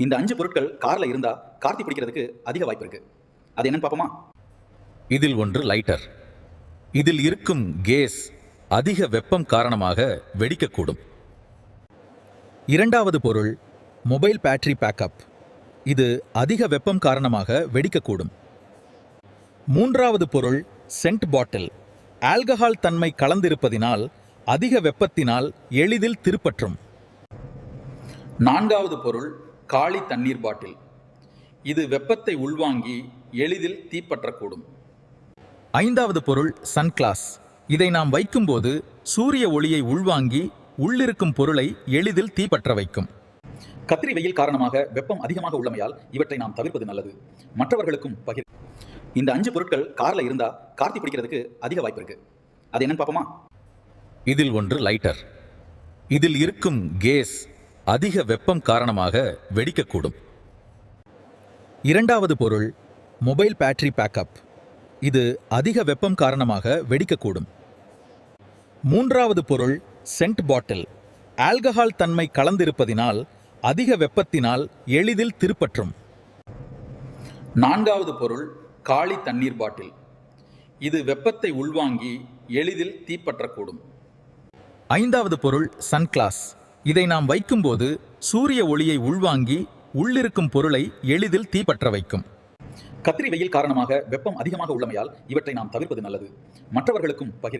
இந்த 5 பொருட்கள் கார்ல இருந்தா கார்த்தி பிடிக்கிறதுக்கு அதிக வாய்ப்பு இருக்கு. அது என்னன்னு பாப்போமா? இதில் ஒன்று லைட்டர். இதில் இருக்கும் கேஸ் அதிக வெப்பம் காரணமாக வெடிக்கக்கூடும். இரண்டாவது பொருள் மொபைல் பேட்டரி பேக்கப். இது அதிக வெப்பம் காரணமாக வெடிக்கக்கூடும். மூன்றாவது பொருள் சென்ட் பாட்டில். ஆல்கஹால் தன்மை கலந்திருப்பதினால் அதிக வெப்பத்தினால் எளிதில் திருப்பற்றும். நான்காவது பொருள் காலி தண்ணீர் பாட்டில். இது வெப்பத்தை உள்வாங்கி எளிதில் தீப்பற்றக்கூடும். ஐந்தாவது பொருள் சன்கிளாஸ். இதை நாம் வைக்கும்போது சூரிய ஒளியை உள்வாங்கி உள்ளிருக்கும் பொருளை எளிதில் தீப்பற்ற வைக்கும். கத்திரி வெயில் காரணமாக வெப்பம் அதிகமாக உள்ளமையால் இவற்றை நாம் தவிர்ப்பது நல்லது. மற்றவர்களுக்கும் பகிர். இந்த 5 பொருட்கள் கார்ல இருந்தா கார்த்தி பிடிக்கிறதுக்கு அதிக வாய்ப்பு இருக்கு. அது என்னன்னு பாப்போமா? இதில் ஒன்று லைட்டர். இதில் இருக்கும் கேஸ் அதிக வெப்பம் காரணமாக வெடிக்கக்கூடும். இரண்டாவது பொருள் மொபைல் பேட்டரி பேக்கப். இது அதிக வெப்பம் காரணமாக வெடிக்கக்கூடும். மூன்றாவது பொருள் சென்ட் பாட்டில். ஆல்கஹால் தன்மை கலந்திருப்பதினால் அதிக வெப்பத்தினால் எளிதில் திருப்பற்றும். நான்காவது பொருள் காலி தண்ணீர் பாட்டில். இது வெப்பத்தை உள்வாங்கி எளிதில் தீப்பற்றக்கூடும். ஐந்தாவது பொருள் சன்கிளாஸ். இதை நாம் வைக்கும்போது சூரிய ஒளியை உள்வாங்கி உள்ளிருக்கும் பொருளை எளிதில் தீப்பற்ற வைக்கும். கத்திரி வெயில் காரணமாக வெப்பம் அதிகமாக உள்ளமையால் இவற்றை நாம் தவிர்ப்பது நல்லது. மற்றவர்களுக்கும் பகிர்.